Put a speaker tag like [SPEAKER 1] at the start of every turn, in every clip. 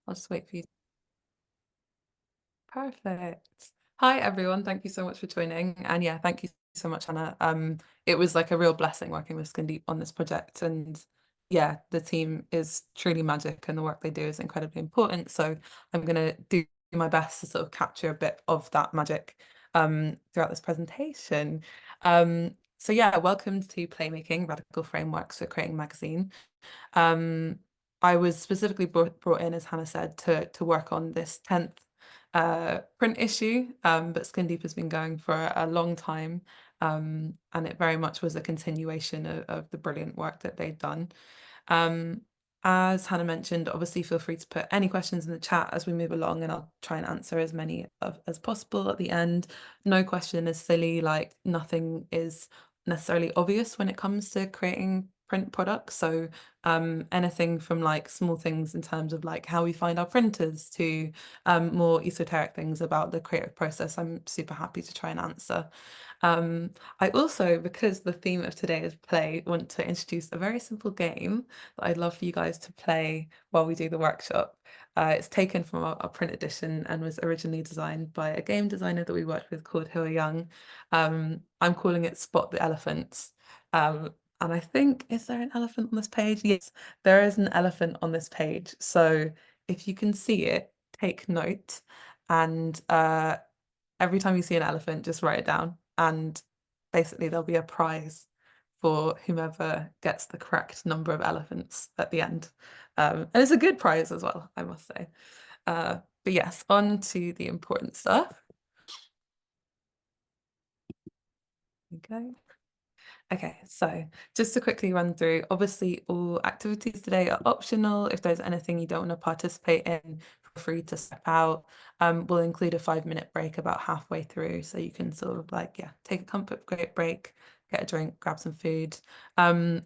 [SPEAKER 1] I'll just wait for you. Perfect. Hi, everyone. Thank you so much for joining. And yeah, thank you so much, Hannah. It was like a real blessing working with Skin Deep on this project. And yeah, the team is truly magic and the work they do is incredibly important. So I'm going to do my best to sort of capture a bit of that magic throughout this presentation. So yeah, welcome to Playmaking, Radical Frameworks for Creating Magazine. I was specifically brought in, as Hannah said, to work on this 10th print issue, but Skin Deep has been going for a long time, and it very much was a continuation of the brilliant work that they'd done. As Hannah mentioned, obviously feel free to put any questions in the chat as we move along, and I'll try and answer as many as possible at the end. No question is silly, like nothing is necessarily obvious when it comes to creating print products. So anything from like small things in terms of like how we find our printers to more esoteric things about the creative process, I'm super happy to try and answer. I also, because the theme of today is play, want to introduce a very simple game that I'd love for you guys to play while we do the workshop. It's taken from our print edition and was originally designed by a game designer that we worked with called Hua Young. I'm calling it Spot the Elephants. And I think, is there an elephant on this page? Yes, there is an elephant on this page. So if you can see it, take note. And every time you see an elephant, just write it down. And basically, there'll be a prize for whomever gets the correct number of elephants at the end. And it's a good prize as well, I must say. But yes, on to the important stuff. Okay. Okay, so just to quickly run through, obviously all activities today are optional. If there's anything you don't want to participate in, feel free to step out. We'll include a 5-minute break about halfway through, so you can sort of like, yeah, take a comfort break, get a drink, grab some food.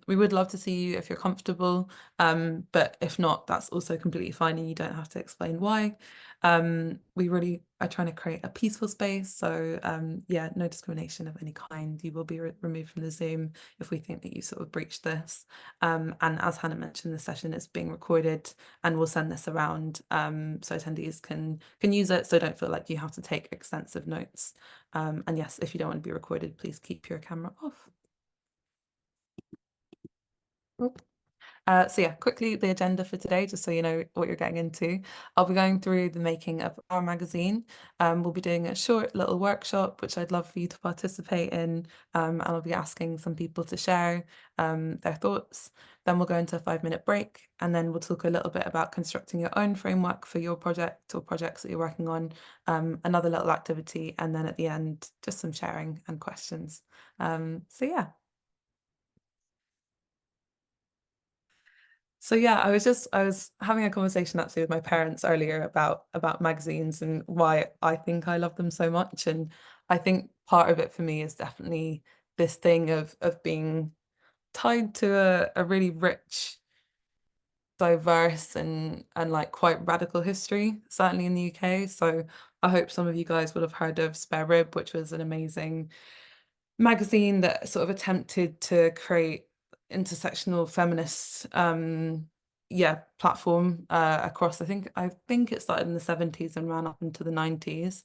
[SPEAKER 1] We would love to see you if you're comfortable, but if not, that's also completely fine and you don't have to explain why. We really are trying to create a peaceful space. So yeah, no discrimination of any kind. You will be removed from the Zoom if we think that you sort of breached this. And as Hannah mentioned, the session is being recorded and we'll send this around so attendees can use it. So don't feel like you have to take extensive notes. And yes, if you don't want to be recorded, please keep your camera off. Oop. So yeah, quickly the agenda for today, just so you know what you're getting into. I'll be going through the making of our magazine. We'll be doing a short little workshop, which I'd love for you to participate in. And I'll be asking some people to share their thoughts. Then we'll go into a 5-minute break, and then we'll talk a little bit about constructing your own framework for your project or projects that you're working on, another little activity, and then at the end, just some sharing and questions. So yeah. So yeah, I was having a conversation actually with my parents earlier about magazines and why I think I love them so much. And I think part of it for me is definitely this thing of being tied to a really rich, diverse and like quite radical history, certainly in the UK. So I hope some of you guys would have heard of Spare Rib, which was an amazing magazine that sort of attempted to create intersectional feminist yeah platform across I think it started in the 70s and ran up into the 90s.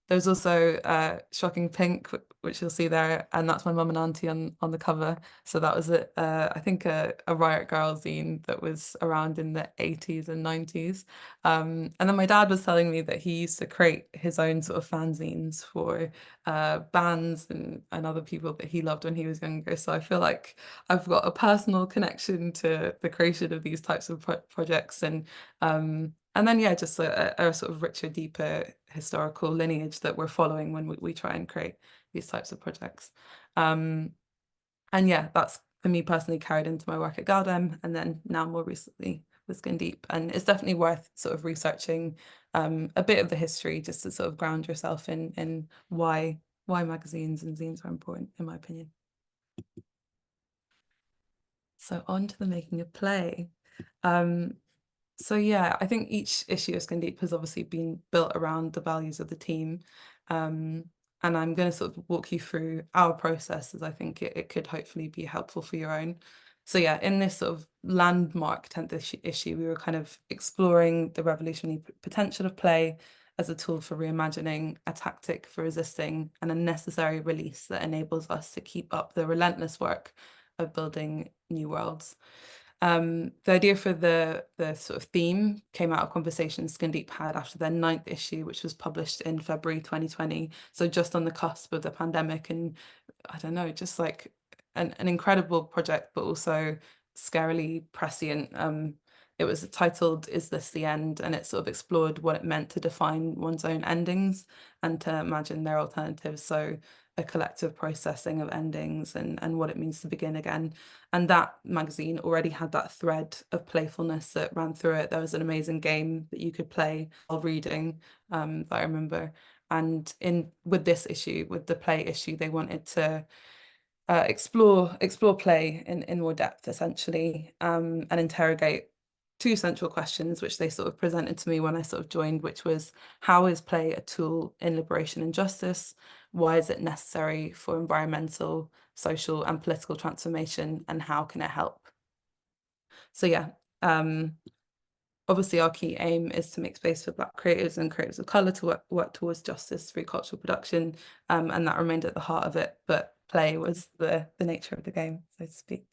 [SPEAKER 1] There was also Shocking Pink, which you'll see there, and that's my mum and auntie on the cover. So that was I think a Riot Girl zine that was around in the 80s and 90s. And then my dad was telling me that he used to create his own sort of fanzines for bands and other people that he loved when he was younger. So I feel like I've got a personal connection to the creation of these types of projects and then yeah, just a sort of richer, deeper historical lineage that we're following when we try and create these types of projects. And yeah, that's for me personally carried into my work at Galdem and then now more recently with Skin Deep. And it's definitely worth sort of researching a bit of the history just to sort of ground yourself in why magazines and zines are important, in my opinion. So on to the making of play. So yeah, I think each issue of Skin Deep has obviously been built around the values of the team. And I'm going to sort of walk you through our process as I think it could hopefully be helpful for your own. So yeah, in this sort of landmark 10th issue, we were kind of exploring the revolutionary potential of play as a tool for reimagining, a tactic for resisting, and a necessary release that enables us to keep up the relentless work of building new worlds. The idea for the sort of theme came out of conversations Skindeep had after their 9th issue, which was published in February 2020. So just on the cusp of the pandemic, and I don't know, just like an incredible project, but also scarily prescient. It was titled "Is This the End?" and it sort of explored what it meant to define one's own endings and to imagine their alternatives. So a collective processing of endings and what it means to begin again. And that magazine already had that thread of playfulness that ran through it. There was an amazing game that you could play while reading, that I remember. And with this issue, with the play issue, they wanted to explore play in more depth, essentially, and interrogate two central questions, which they sort of presented to me when I sort of joined, which was, how is play a tool in liberation and justice? Why is it necessary for environmental, social, and political transformation? And how can it help? So yeah, obviously our key aim is to make space for Black creatives and creatives of colour to work towards justice through cultural production, and that remained at the heart of it, but play was the nature of the game, so to speak.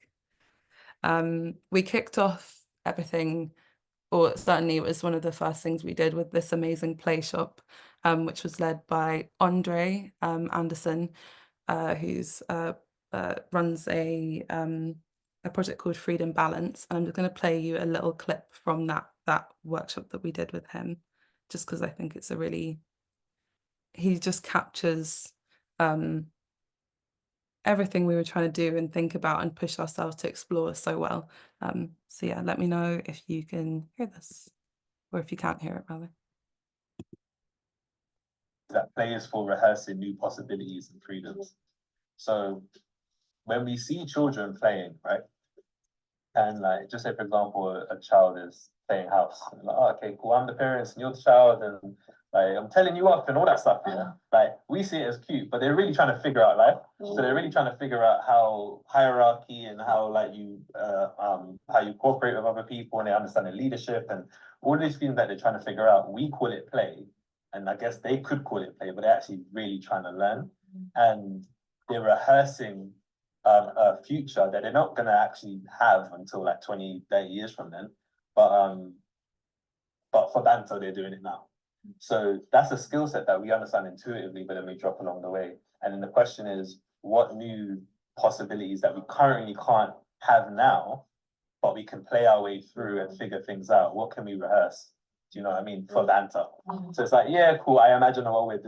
[SPEAKER 1] We kicked off everything, or certainly it was one of the first things we did, with this amazing play shop, which was led by Andre Anderson, who's runs a project called Freedom Balance. And I'm just going to play you a little clip from that workshop that we did with him, just because I think it's he just captures everything we were trying to do and think about and push ourselves to explore so well. So yeah, let me know if you can hear this, or if you can't hear it, rather.
[SPEAKER 2] That play is for rehearsing new possibilities and freedoms. So when we see children playing, right, and like, just say for example, a child is playing house, and like, oh, okay, cool, I'm the parents and you're the child, and like, I'm telling you up and all that stuff, yeah. Like, we see it as cute, but they're really trying to figure out life. So they're really trying to figure out how hierarchy and how like how you cooperate with other people, and they understand the leadership and all these things that they're trying to figure out. We call it play, and I guess they could call it play, but they're actually really trying to learn, and they're rehearsing a future that they're not going to actually have until like 20, 30 years from then. But for banter, they're doing it now. So that's a skill set that we understand intuitively, but then we drop along the way. And then the question is, what new possibilities that we currently can't have now, but we can play our way through and figure things out? What can we rehearse? Do you know what I mean? For banter. So it's like, yeah, cool. I imagine a world where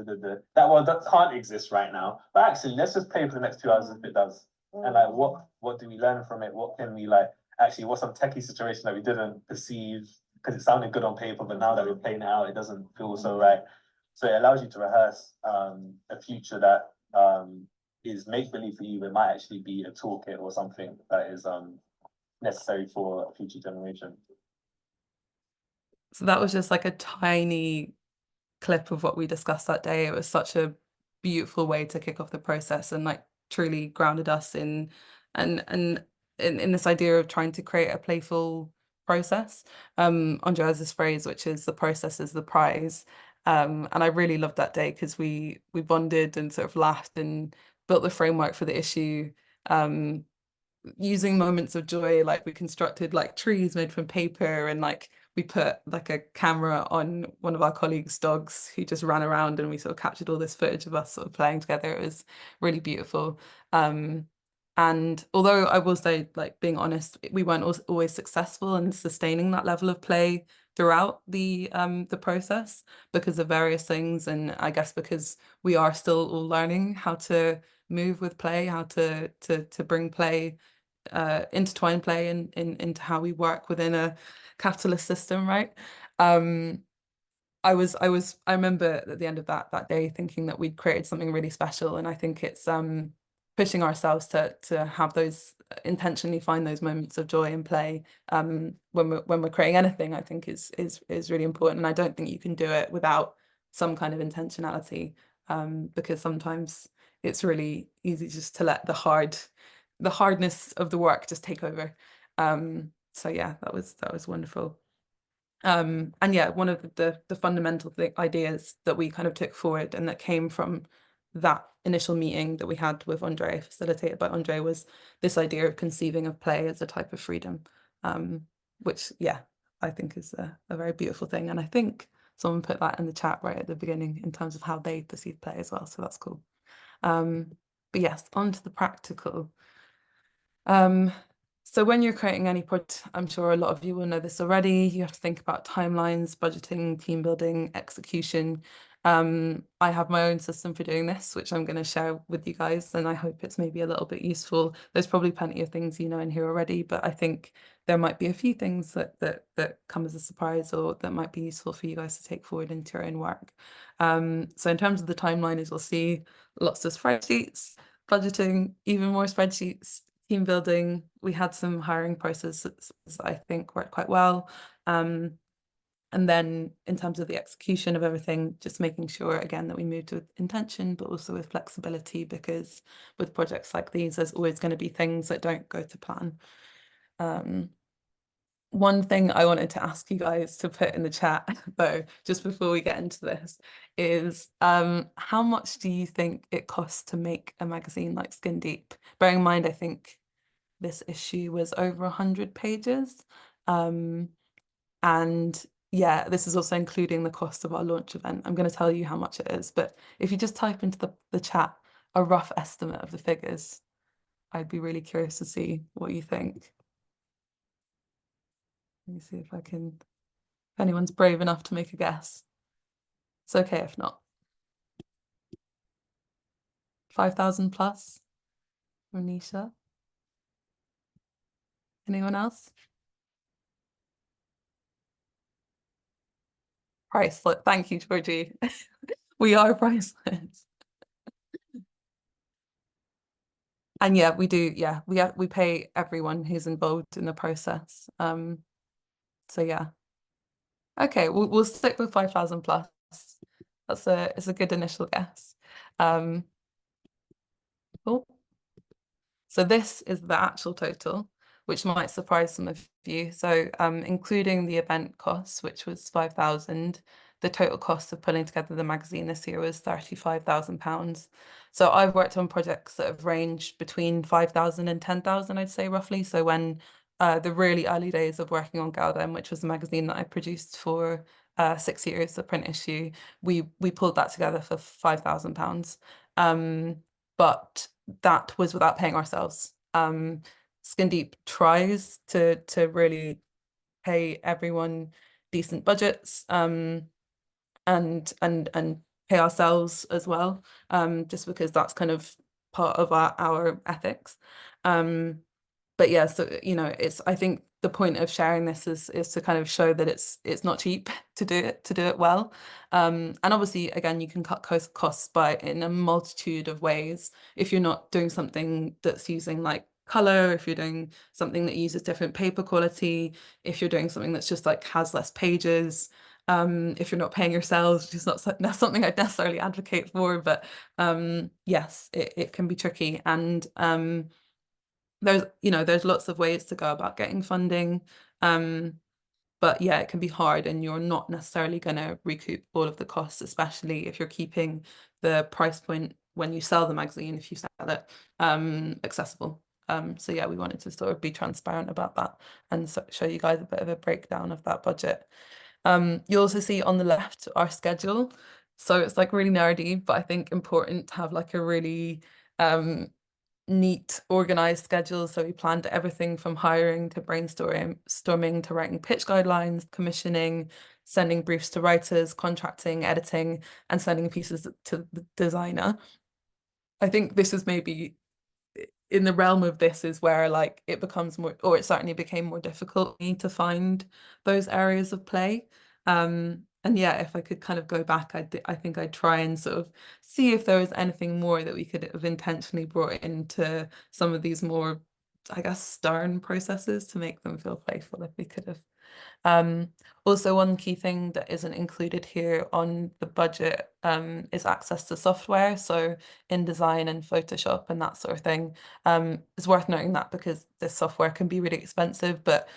[SPEAKER 2] that world that can't exist right now. But actually, let's just play for the next 2 hours if it does. And like, what do we learn from it? What can we like? Actually, what's some techie situation that we didn't perceive because it sounded good on paper, but now that we're playing it out, it doesn't feel so right. So it allows you to rehearse a future that is make believe for you. It might actually be a toolkit or something that is necessary for a future generation.
[SPEAKER 1] So that was just like a tiny clip of what we discussed that day. It was such a beautiful way to kick off the process, and like truly grounded us in this idea of trying to create a playful process. Andre has this phrase, which is the process is the prize. And I really loved that day because we bonded and sort of laughed and built the framework for the issue, using moments of joy. Like, we constructed like trees made from paper, and like we put like a camera on one of our colleagues' dogs who just ran around, and we sort of captured all this footage of us sort of playing together. It was really beautiful. And although I will say, like, being honest, we weren't always successful in sustaining that level of play throughout the process because of various things, and I guess because we are still all learning how to move with play, how to bring play, intertwine play into how we work within a capitalist system, right? I remember at the end of that day thinking that we'd created something really special, and I think it's pushing ourselves to have those, intentionally find those moments of joy and play when we're creating anything. I think is really important, and I don't think you can do it without some kind of intentionality, because sometimes it's really easy just to let the hardness of the work just take over. So yeah, that was wonderful. And yeah, one of the fundamental ideas that we kind of took forward and that came from that initial meeting that we had with Andre, facilitated by Andre, was this idea of conceiving of play as a type of freedom, which yeah, I think is a very beautiful thing. And I think someone put that in the chat right at the beginning in terms of how they perceive play as well. So that's cool. But yes, on to the practical. Um, so when you're creating any project, I'm sure a lot of you will know this already, you have to think about timelines, budgeting, team building, execution. I have my own system for doing this, which I'm going to share with you guys, and I hope it's maybe a little bit useful. There's probably plenty of things you know in here already, but I think there might be a few things that come as a surprise or that might be useful for you guys to take forward into your own work. So in terms of the timeline, as you'll see, lots of spreadsheets, budgeting, even more spreadsheets, team building. We had some hiring processes that I think worked quite well. And then in terms of the execution of everything, just making sure again that we moved with intention, but also with flexibility, because with projects like these, there's always going to be things that don't go to plan. One thing I wanted to ask you guys to put in the chat, though, just before we get into this, is how much do you think it costs to make a magazine like Skin Deep? Bearing in mind, I think this issue was over 100 pages. And yeah, this is also including the cost of our launch event. I'm going to tell you how much it is, but if you just type into the chat a rough estimate of the figures, I'd be really curious to see what you think. Let me see if I can, if anyone's brave enough to make a guess. It's okay if not. 5,000 plus? Renisha? Anyone else? Priceless. Thank you, Georgie. We are priceless. And yeah, we do. Yeah, we pay everyone who's involved in the process. So yeah. Okay, we'll stick with 5,000 plus. It's a good initial guess. Cool. So this is the actual total, which might surprise some of you. So including the event costs, which was 5,000, the total cost of putting together the magazine this year was £35,000. So I've worked on projects that have ranged between 5,000 and 10,000, I'd say roughly. So when the really early days of working on Galdem, which was a magazine that I produced for 6 years, the print issue, we pulled that together for £5,000. But that was without paying ourselves. Skin Deep tries to really pay everyone decent budgets, and pay ourselves as well, just because that's kind of part of our ethics. But yeah, so it's, I think the point of sharing this is to kind of show that it's not cheap to do it well. And obviously, again, you can cut costs by in a multitude of ways. If you're not doing something that's using like color, if you're doing something that uses different paper quality, if you're doing something that's just like has less pages, if you're not paying yourselves, which is not something I'd necessarily advocate for, but yes, it can be tricky. And there's lots of ways to go about getting funding. But yeah, it can be hard, and you're not necessarily going to recoup all of the costs, especially if you're keeping the price point when you sell the magazine, if you sell it, accessible. So yeah, we wanted to sort of be transparent about that and show you guys a bit of a breakdown of that budget. You'll also see on the left our schedule. So it's like really nerdy, but I think important to have like a really neat, organized schedule. So we planned everything from hiring to brainstorming to writing pitch guidelines, commissioning, sending briefs to writers, contracting, editing, and sending pieces to the designer. I think this is maybe in the realm of this is where like it becomes more, or it certainly became more difficult for me to find those areas of play. And yeah, if I could kind of go back, I think I'd try and sort of see if there was anything more that we could have intentionally brought into some of these more, I guess, stern processes to make them feel playful if we could have. Also, one key thing that isn't included here on the budget is access to software. So InDesign and Photoshop and that sort of thing. It's worth noting that because this software can be really expensive, but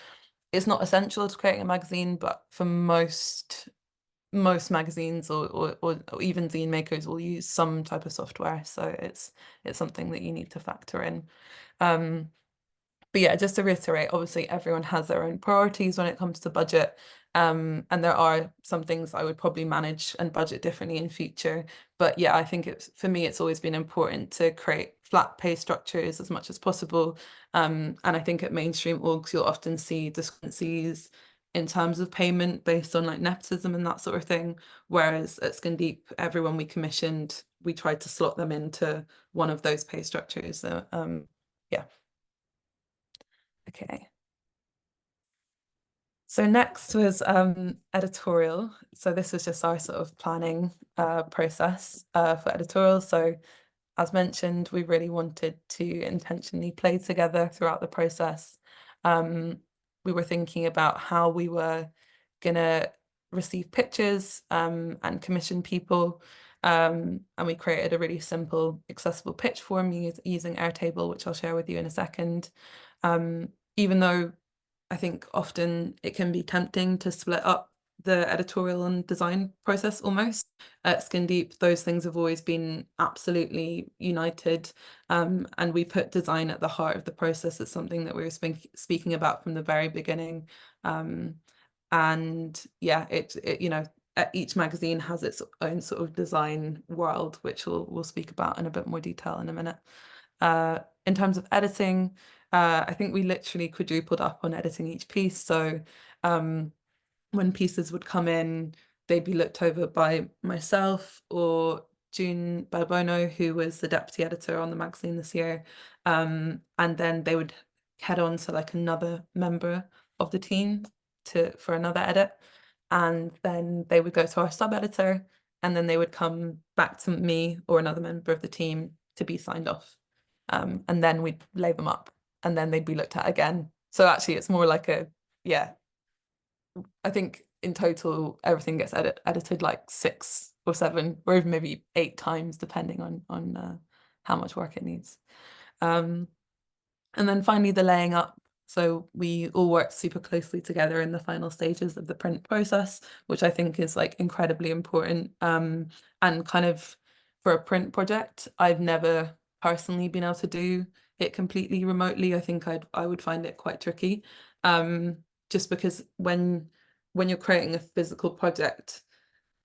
[SPEAKER 1] it's not essential to creating a magazine, but for most magazines or even zine makers will use some type of software. So it's something that you need to factor in. But yeah, just to reiterate, obviously everyone has their own priorities when it comes to budget. And there are some things I would probably manage and budget differently in future. But yeah, I think it's, for me, it's always been important to create flat pay structures as much as possible. And I think at mainstream orgs, you'll often see discrepancies in terms of payment based on like nepotism and that sort of thing. Whereas at Skin everyone we commissioned, we tried to slot them into one of those pay structures. So yeah. Okay. So next was editorial. So this was just our sort of planning process for editorial. So as mentioned, we really wanted to intentionally play together throughout the process. We were thinking about how we were gonna receive pitches and commission people. And we created a really simple, accessible pitch form using Airtable, which I'll share with you in a second. Even though I think often it can be tempting to split up the editorial and design process almost. At Skin Deep, those things have always been absolutely united. And we put design at the heart of the process. It's something that we were speaking about from the very beginning. And yeah, you know, each magazine has its own sort of design world, which we'll speak about in a bit more detail in a minute. In terms of editing, I think we literally quadrupled up on editing each piece. So when pieces would come in, they'd be looked over by myself or June Balbono, who was the deputy editor on the magazine this year. And then they would head on to like another member of the team for another edit. And then they would go to our sub-editor, and then they would come back to me or another member of the team to be signed off. And then we'd lay them up and then they'd be looked at again. So actually it's more like yeah, I think in total everything gets edited like 6 or 7 or even maybe 8 times depending on how much work it needs. And then finally the laying up. So we all worked super closely together in the final stages of the print process, which I think is like incredibly important. And kind of for a print project, I've never personally been able to do it completely remotely. I think I would find it quite tricky. Just because when you're creating a physical project,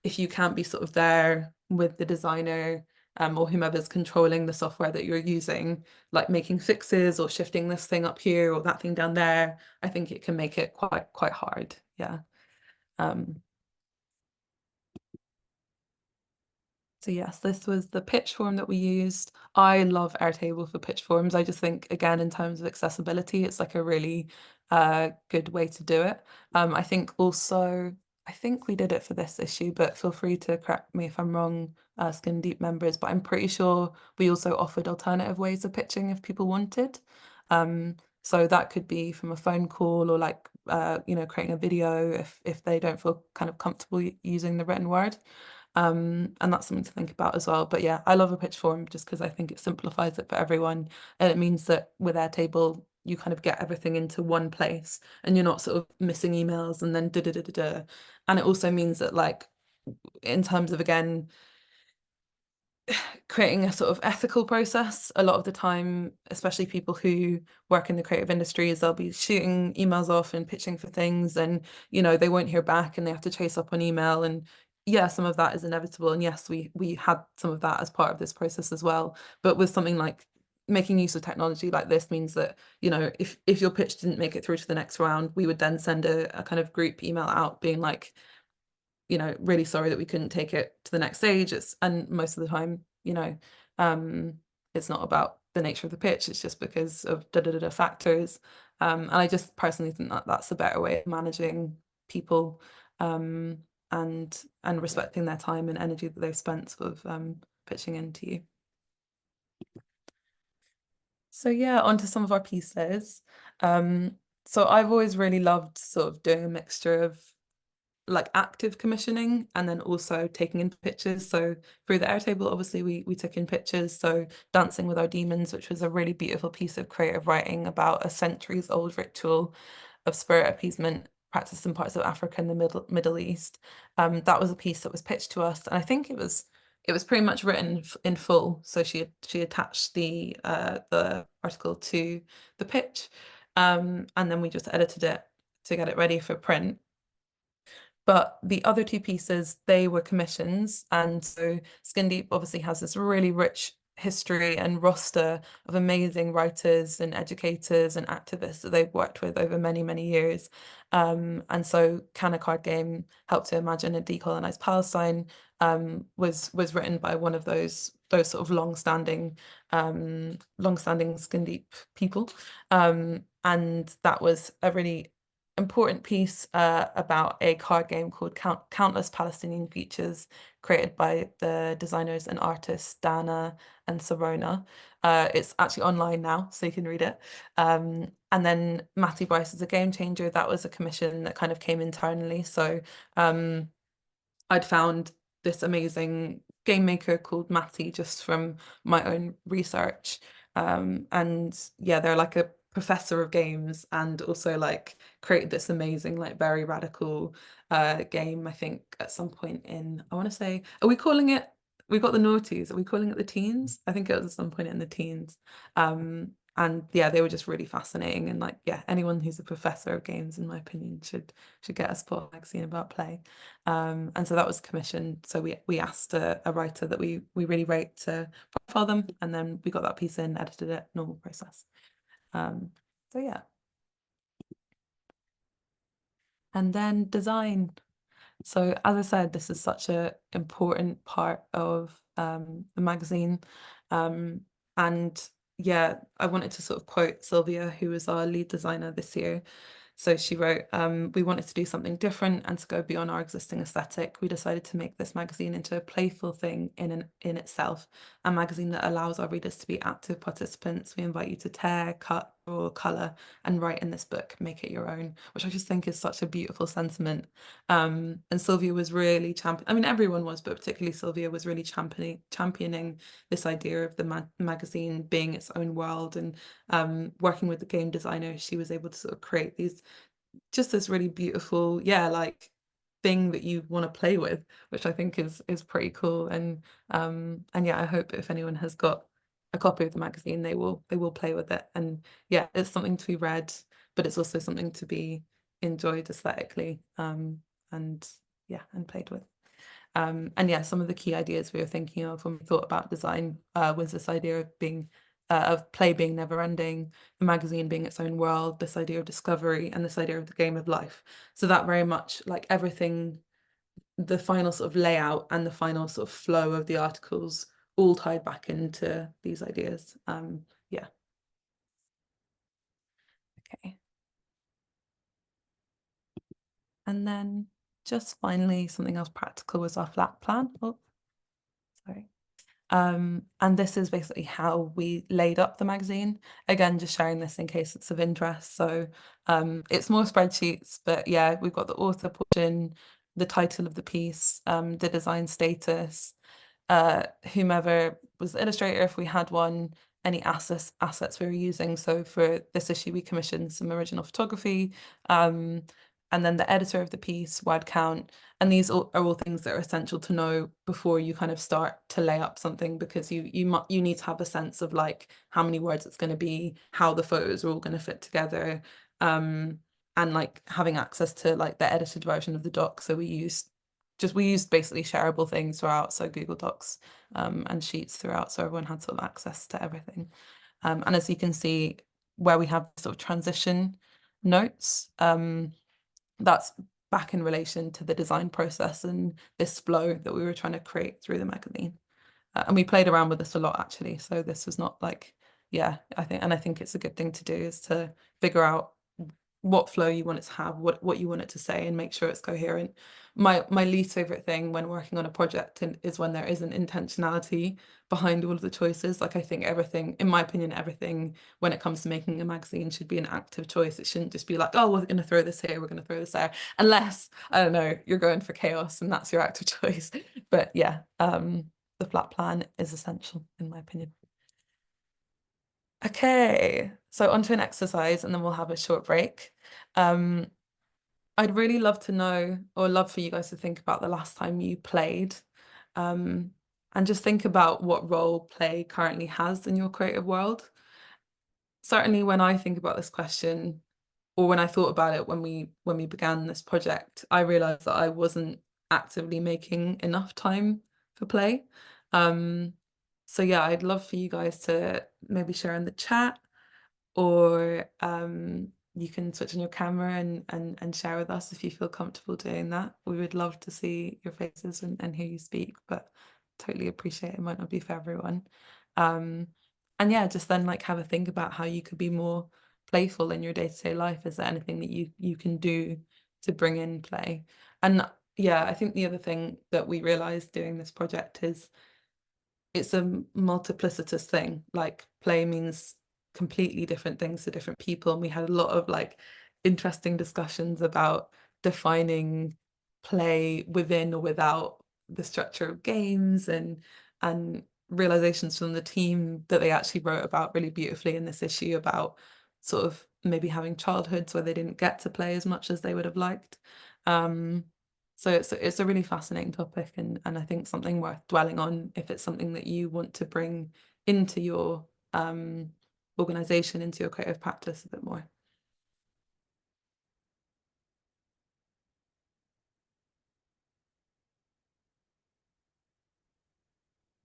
[SPEAKER 1] if you can't be sort of there with the designer or whomever's controlling the software that you're using, like making fixes or shifting this thing up here or that thing down there, I think it can make it quite hard. Yeah. So yes, this was the pitch form that we used. I love Airtable for pitch forms. I just think, again, in terms of accessibility, it's like a really good way to do it. I think also, I think we did it for this issue, but feel free to correct me if I'm wrong, Skin Deep members, but I'm pretty sure we also offered alternative ways of pitching if people wanted. So that could be from a phone call or like, you know, creating a video if they don't feel kind of comfortable using the written word. And that's something to think about as well. But yeah, I love a pitch form just because I think it simplifies it for everyone. And it means that with Airtable, you kind of get everything into one place and you're not sort of missing emails and then da da da da da. And it also means that like in terms of again creating a sort of ethical process. A lot of the time, especially people who work in the creative industries, they'll be shooting emails off and pitching for things and, you know, they won't hear back and they have to chase up on email. And yeah, some of that is inevitable. And yes, we had some of that as part of this process as well. But with something like making use of technology like this means that, you know, if your pitch didn't make it through to the next round, we would then send a kind of group email out being like, you know, really sorry that we couldn't take it to the next stage. And most of the time, you know, it's not about the nature of the pitch, it's just because of da factors. And I just personally think that that's a better way of managing people and respecting their time and energy that they've spent sort of pitching into you. So yeah, onto some of our pieces. So I've always really loved sort of doing a mixture of like active commissioning and then also taking in pictures. So through the Airtable, obviously we took in pictures. So Dancing with Our Demons, which was a really beautiful piece of creative writing about a centuries old ritual. of spirit appeasement practiced in parts of Africa and the Middle East. That was a piece that was pitched to us, and I think it was pretty much written in full. So she attached the article to the pitch, and then we just edited it to get it ready for print. But the other two pieces, they were commissions. And so Skin Deep obviously has this really rich history and roster of amazing writers and educators and activists that they've worked with over many, many years. And so Can a Card Game Help to Imagine a Decolonized Palestine was written by one of those sort of long-standing Skin Deep people. And that was a really important piece about a card game called Countless Palestinian Features, created by the designers and artists Dana and Sarona. It's actually online now, so you can read it. And then Matty Bryce is a game changer. That was a commission that kind of came internally. So I'd found this amazing game maker called Matty just from my own research. And yeah, they're like a professor of games and also like created this amazing, like very radical game, I think at some point in, I want to say, are we calling it, we got the noughties, are we calling it the teens? I think it was at some point in the teens. And yeah, they were just really fascinating. And like, yeah, anyone who's a professor of games, in my opinion, should get a Spot magazine about play. And so that was commissioned. So we asked a writer that we really rate to profile them, and then we got that piece in, edited it, normal process. So yeah. And then design. So as I said, this is such an important part of the magazine. And yeah, I wanted to sort of quote Sylvia, who was our lead designer this year. So she wrote, we wanted to do something different and to go beyond our existing aesthetic. We decided to make this magazine into a playful thing in itself, a magazine that allows our readers to be active participants. We invite you to tear, cut, draw, colour, and write in this book, make it your own, which I just think is such a beautiful sentiment. And Sylvia was really I mean, everyone was, but particularly Sylvia was really championing this idea of the magazine being its own world. And working with the game designer, she was able to sort of create just this really beautiful, yeah, like thing that you want to play with, which I think is pretty cool. And yeah, I hope if anyone has got a copy of the magazine, they will play with it. And yeah, it's something to be read, but it's also something to be enjoyed aesthetically. And yeah, and played with. And yeah, some of the key ideas we were thinking of when we thought about design was this idea of play being never ending, the magazine being its own world, this idea of discovery, and this idea of the game of life. So that very much like everything, the final sort of layout and the final sort of flow of the articles all tied back into these ideas. Yeah. Okay. And then just finally, something else practical was our flat plan. Oh, sorry. And this is basically how we laid up the magazine. Again, just sharing this in case it's of interest. So it's more spreadsheets, but yeah, we've got the author portion, the title of the piece, the design status, whomever was the illustrator, if we had one, any assets we were using. So for this issue, we commissioned some original photography, and then the editor of the piece, word count. And these are all things that are essential to know before you kind of start to lay up something, because you need to have a sense of like how many words it's going to be, how the photos are all going to fit together, and like having access to like the edited version of the doc. So we used basically shareable things throughout, so Google Docs and Sheets throughout, so everyone had sort of access to everything. And as you can see, where we have sort of transition notes, that's back in relation to the design process and this flow that we were trying to create through the magazine. And we played around with this a lot, actually. So this was not like, yeah, I think it's a good thing to do, is to figure out what flow you want it to have, what you want it to say, and make sure it's coherent. My least favorite thing when working on a project is when there isn't intentionality behind all of the choices. Like I think everything, in my opinion, everything when it comes to making a magazine should be an active choice. It shouldn't just be like, oh, we're going to throw this here, we're going to throw this there, unless, I don't know, you're going for chaos and that's your active choice. But yeah, the flat plan is essential in my opinion. Okay, so onto an exercise and then we'll have a short break. Um, I'd really love to know, or love for you guys to think about the last time you played, um, and just think about what role play currently has in your creative world. Certainly, when I think about this question, or when I thought about it when we began this project, I realized that I wasn't actively making enough time for play. Um, so yeah, I'd love for you guys to maybe share in the chat, or you can switch on your camera and share with us if you feel comfortable doing that. We would love to see your faces and hear you speak, but totally appreciate it might not be for everyone. Um, and yeah, just then like have a think about how you could be more playful in your day-to-day life. Is there anything that you can do to bring in play? And yeah, I think the other thing that we realized doing this project is it's a multiplicitous thing. Like play means completely different things to different people. And we had a lot of like interesting discussions about defining play within or without the structure of games, and realizations from the team that they actually wrote about really beautifully in this issue about sort of maybe having childhoods where they didn't get to play as much as they would have liked. Um, so it's a really fascinating topic, and I think something worth dwelling on if it's something that you want to bring into your organization, into your creative practice a bit more.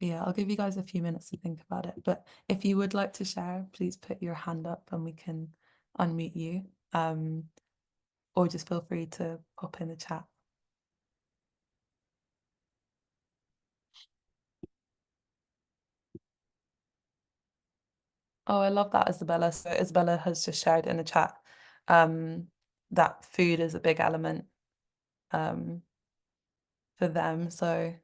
[SPEAKER 1] Yeah, I'll give you guys a few minutes to think about it. But if you would like to share, please put your hand up and we can unmute you. Or just feel free to pop in the chat. Oh, I love that, Isabella. So Isabella has just shared in the chat that food is a big element um, for them. So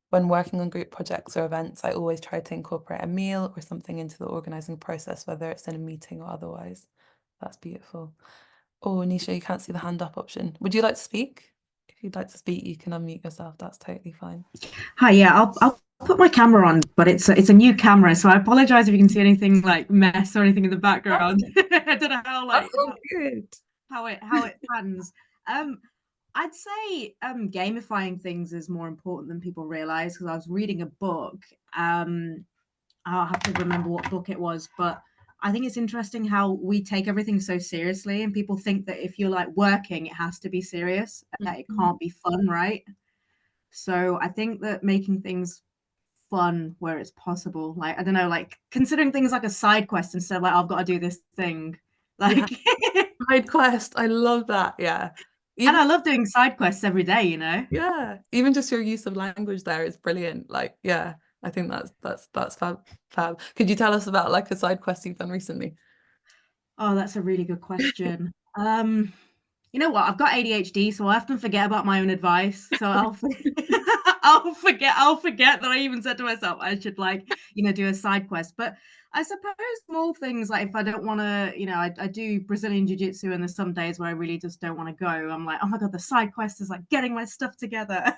[SPEAKER 1] when working on group projects or events, I always try to incorporate a meal or something into the organizing process, whether it's in a meeting or otherwise. That's beautiful. Oh, Nisha, you can't see the hand up option. Would you like to speak? If you'd like to speak, you can unmute yourself. That's totally fine.
[SPEAKER 3] Hi, yeah, I'll put my camera on, but it's a new camera, so I apologize if you can see anything like mess or anything in the background. I don't know how
[SPEAKER 1] That's
[SPEAKER 3] like
[SPEAKER 1] all good.
[SPEAKER 3] how it pans. Um, I'd say gamifying things is more important than people realize because I was reading a book. I'll have to remember what book it was, but I think it's interesting how we take everything so seriously, and people think that if you're like working, it has to be serious. It
[SPEAKER 1] Mhm.
[SPEAKER 3] can't be fun, right? So I think that making things fun where it's possible, like I don't know, like considering things like a side quest instead of like I've got to do this thing,
[SPEAKER 1] Yeah,
[SPEAKER 3] like.
[SPEAKER 1] side quest. I love that. Yeah.
[SPEAKER 3] And
[SPEAKER 1] Even
[SPEAKER 3] I love doing side quests every day, you know.
[SPEAKER 1] yeah, even just your use of language there is brilliant. Like, yeah, I think that's fab fab. Could you tell us about like a side quest you've done recently?
[SPEAKER 3] Oh, that's a really good question. You know what? I've got ADHD, so I often forget about my own advice. So I'll forget that I even said to myself I should like, do a side quest. But I suppose small things like if I don't want to, I do Brazilian jiu-jitsu and there's some days where I really just don't want to go. I'm like, oh my God, the side quest is like getting my stuff together.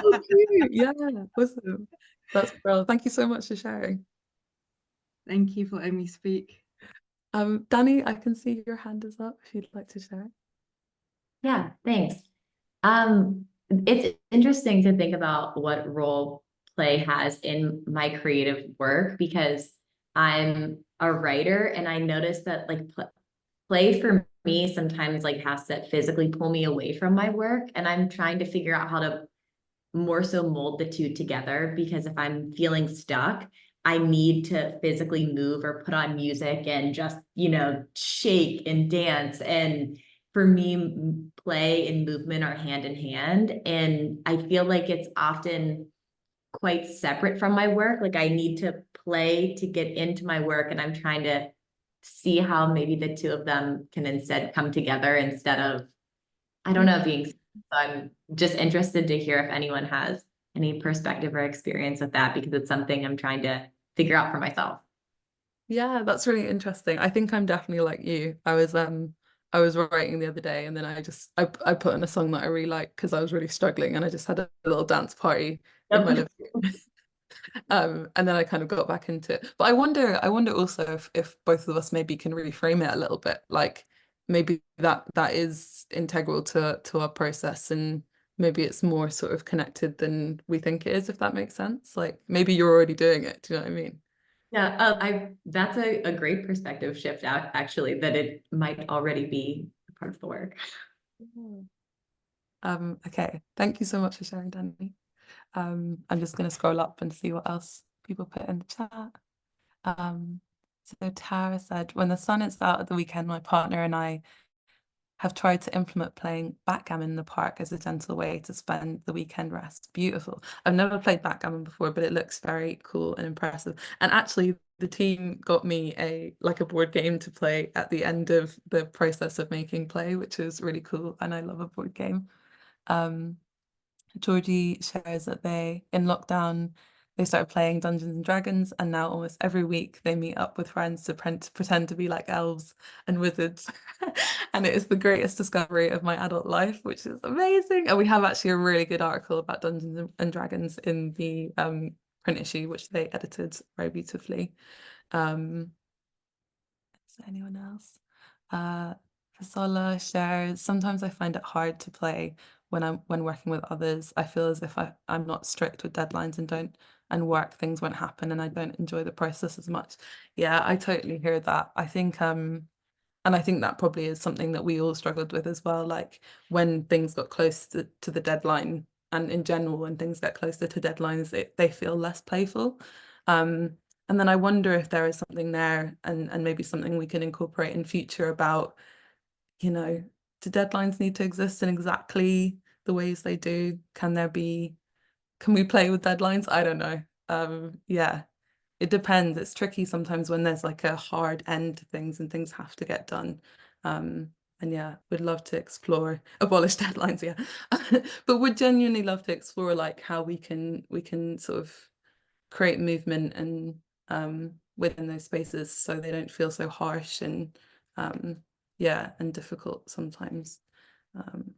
[SPEAKER 1] Oh, cute. Yeah, awesome. That's brilliant. Thank you so much for sharing.
[SPEAKER 3] Thank you for letting me speak.
[SPEAKER 1] Danny, I can see your hand is up if you'd like to share.
[SPEAKER 4] Yeah, thanks. It's interesting to think about what role play has in my creative work because I'm a writer and I noticed that like play for me sometimes like has to physically pull me away from my work, and I'm trying to figure out how to more so mold the two together because if I'm feeling stuck, I need to physically move or put on music and just, shake and dance. And for me, play and movement are hand in hand. And I feel like it's often quite separate from my work. Like I need to play to get into my work, and I'm trying to see how maybe the two of them can instead come together instead of, I don't know, being, so I'm just interested to hear if anyone has any perspective or experience with that because it's something I'm trying to figure out for myself.
[SPEAKER 1] Yeah, that's really interesting. I think I'm definitely like you. I was writing the other day and then I put in a song that I really like because I was really struggling and I just had a little dance party in my
[SPEAKER 4] Yep.
[SPEAKER 1] living room. And then I kind of got back into it. But I wonder also if both of us maybe can reframe it a little bit. Like maybe that is integral to our process, and maybe it's more sort of connected than we think it is, if that makes sense. Like maybe you're already doing it. Do you know what I mean?
[SPEAKER 4] Yeah, that's a great perspective shift out, actually, that it might already be a part of the work.
[SPEAKER 1] Okay. Thank you so much for sharing, Danny. I'm just gonna scroll up and see what else people put in the chat. So Tara said, when the sun is out at the weekend, my partner and I have tried to implement playing backgammon in the park as a gentle way to spend the weekend rest. Beautiful. I've never played backgammon before, but it looks very cool and impressive. And actually, the team got me a board game to play at the end of the process of making play, which is really cool. And I love a board game. Georgie shares that in lockdown, they started playing Dungeons and Dragons, and now almost every week they meet up with friends to pretend to be like elves and wizards. And it is the greatest discovery of my adult life, which is amazing. And we have actually a really good article about Dungeons and Dragons in the print issue, which they edited very beautifully. Is there anyone else? Fasola shares, sometimes I find it hard to play when working with others. I feel as if I'm not strict with deadlines and work things won't happen, and I don't enjoy the process as much. Yeah, I totally hear that. I think and I think that probably is something that we all struggled with as well. Like when things got close to the deadline, and in general, when things get closer to deadlines, they feel less playful. And then I wonder if there is something there, and maybe something we can incorporate in future about, you know, do deadlines need to exist in exactly the ways they do? Can we play with deadlines? I don't know. Yeah, it depends. It's tricky sometimes when there's like a hard end to things and things have to get done. And yeah, would love to explore abolish deadlines, yeah. But would genuinely love to explore like how we can sort of create movement and within those spaces so they don't feel so harsh and yeah, and difficult sometimes. Um,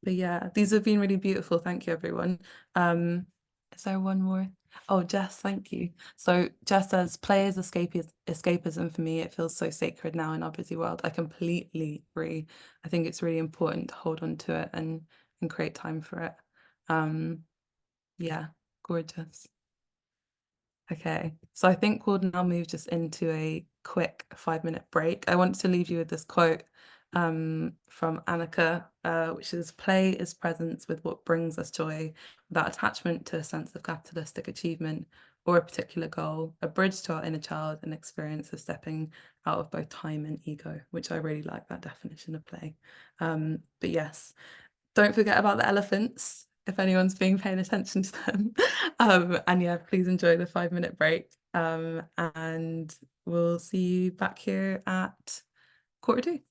[SPEAKER 1] but yeah, these have been really beautiful. Thank you, everyone. Is there one more? Oh, Jess, thank you. So Jess says, play is escapism for me. It feels so sacred now in our busy world. I completely agree. I think it's really important to hold on to it and create time for it. Yeah, gorgeous. Okay, so I think we'll now move just into a quick 5-minute break. I want to leave you with this quote from Annika, which is, play is presence with what brings us joy without attachment to a sense of capitalistic achievement or a particular goal, a bridge to our inner child and experience of stepping out of both time and ego, which I really like that definition of play. But yes, don't forget about the elephants if anyone's being paying attention to them. And yeah, please enjoy the 5-minute break. And we'll see you back here at 1:45.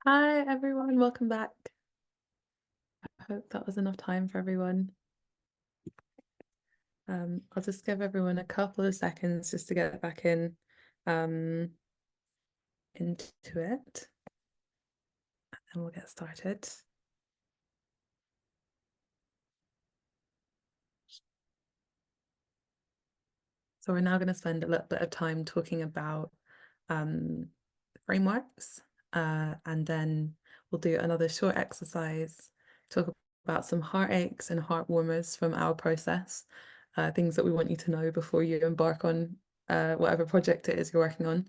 [SPEAKER 1] Hi everyone, welcome back. I hope that was enough time for everyone. I'll just give everyone a couple of seconds just to get back in into it, and we'll get started. So we're now going to spend a little bit of time talking about frameworks, and then we'll do another short exercise, talk about some heartaches and heart warmers from our process, things that we want you to know before you embark on whatever project it is you're working on.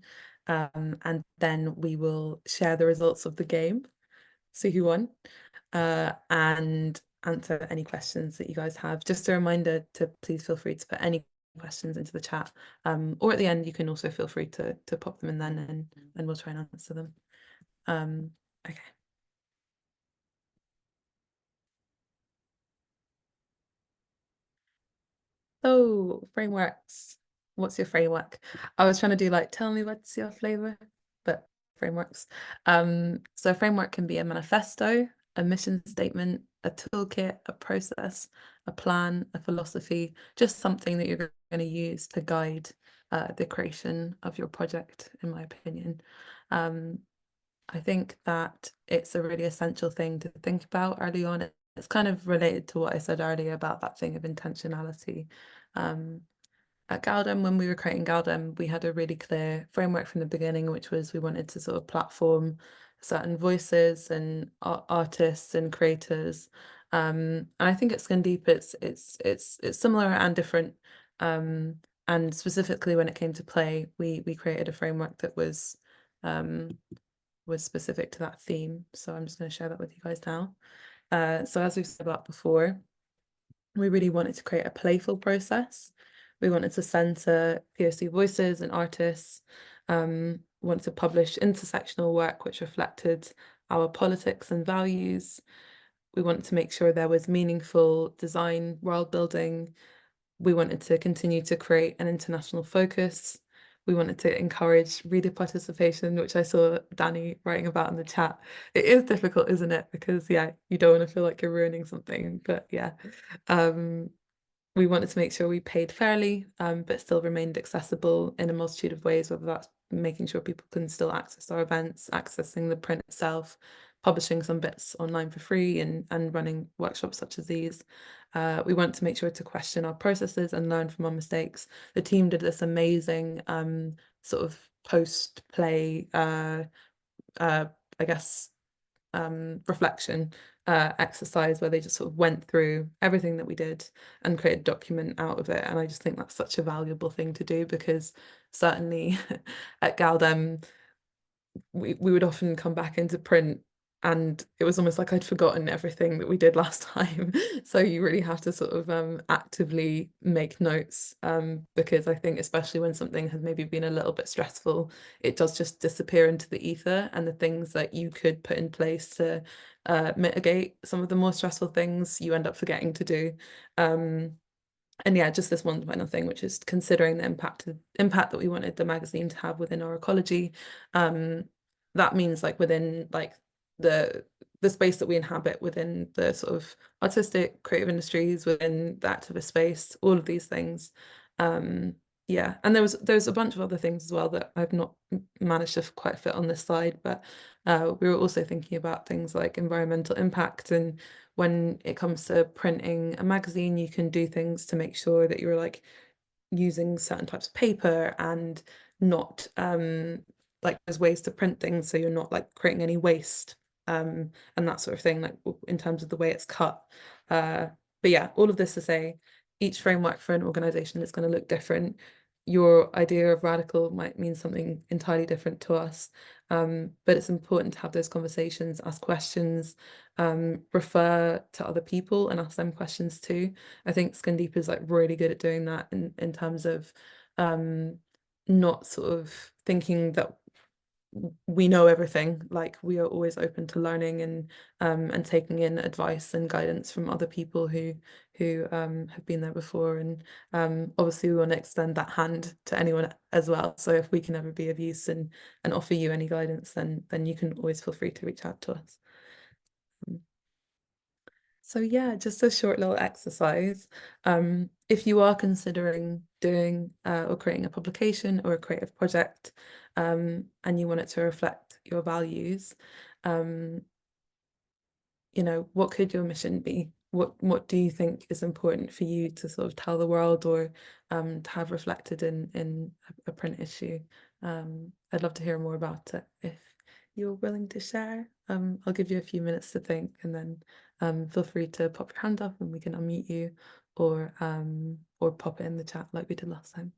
[SPEAKER 1] And then we will share the results of the game, see who won, and answer any questions that you guys have. Just a reminder to please feel free to put any questions into the chat, or at the end you can also feel free to pop them in then, and we'll try and answer them. Okay. So frameworks. What's your framework? I was trying to do like, tell me what's your flavor, but frameworks. So a framework can be a manifesto, a mission statement, a toolkit, a process, a plan, a philosophy, just something that you're going to use to guide the creation of your project, in my opinion. I think that it's a really essential thing to think about early on. It's kind of related to what I said earlier about that thing of intentionality. At Galdem, when we were creating Galdem, we had a really clear framework from the beginning, which was we wanted to sort of platform certain voices and artists and creators. And I think at Skin Deep, it's similar and different. And specifically when it came to play, we created a framework that was specific to that theme. So I'm just going to share that with you guys now. So as we've said about before, we really wanted to create a playful process. We wanted to center POC voices and artists, wanted to publish intersectional work which reflected our politics and values. We wanted to make sure there was meaningful design, world building. We wanted to continue to create an international focus. We wanted to encourage reader participation, which I saw Danny writing about in the chat. It is difficult, isn't it? Because yeah, you don't want to feel like you're ruining something, but yeah. We wanted to make sure we paid fairly, but still remained accessible in a multitude of ways, whether that's making sure people can still access our events, accessing the print itself, publishing some bits online for free, and running workshops such as these. We want to make sure to question our processes and learn from our mistakes. The team did this amazing sort of post-play, I guess, reflection exercise where they just sort of went through everything that we did and created a document out of it. And I just think that's such a valuable thing to do, because certainly at Galdem, we would often come back into print and it was almost like I'd forgotten everything that we did last time. So you really have to sort of actively make notes, because I think especially when something has maybe been a little bit stressful, it does just disappear into the ether, and the things that you could put in place to mitigate some of the more stressful things you end up forgetting to do. And yeah, just this one final thing, which is considering the impact that we wanted the magazine to have within our ecology. That means like within like the space that we inhabit within the sort of artistic creative industries, within the activist space, all of these things. Yeah, and there's a bunch of other things as well that I've not managed to quite fit on this slide, but we were also thinking about things like environmental impact. And when it comes to printing a magazine, you can do things to make sure that you're like using certain types of paper and not like there's ways to print things so you're not like creating any waste, and that sort of thing, like in terms of the way it's cut. But yeah, all of this to say, each framework for an organization is going to look different. Your idea of radical might mean something entirely different to us, but it's important to have those conversations, ask questions, refer to other people and ask them questions too. I think Skin Deep is like really good at doing that in terms of not sort of thinking that we know everything. Like, we are always open to learning and taking in advice and guidance from other people who have been there before. And obviously we want to extend that hand to anyone as well. So if we can ever be of use and offer you any guidance, then you can always feel free to reach out to us. So yeah, just a short little exercise. If you are considering doing or creating a publication or a creative project, and you want it to reflect your values, you know, what could your mission be? What do you think is important for you to sort of tell the world, or to have reflected in a print issue? I'd love to hear more about it if you're willing to share. I'll give you a few minutes to think, and then feel free to pop your hand up and we can unmute you, or pop it in the chat like we did last time.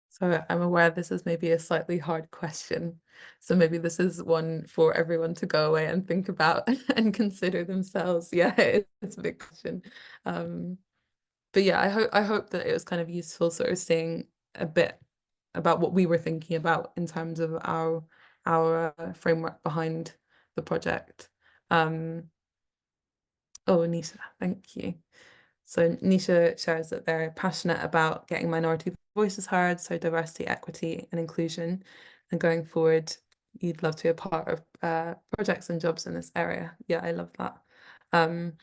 [SPEAKER 1] So I'm aware this is maybe a slightly hard question. So maybe this is one for everyone to go away and think about and consider themselves. Yeah, it's a big question. But yeah, I hope that it was kind of useful sort of seeing a bit about what we were thinking about in terms of our framework behind the project. Oh, Anisha, thank you. So Nisha shares that they're passionate about getting minority voices heard, so diversity, equity, and inclusion. And going forward, you'd love to be a part of projects and jobs in this area. Yeah, I love that. And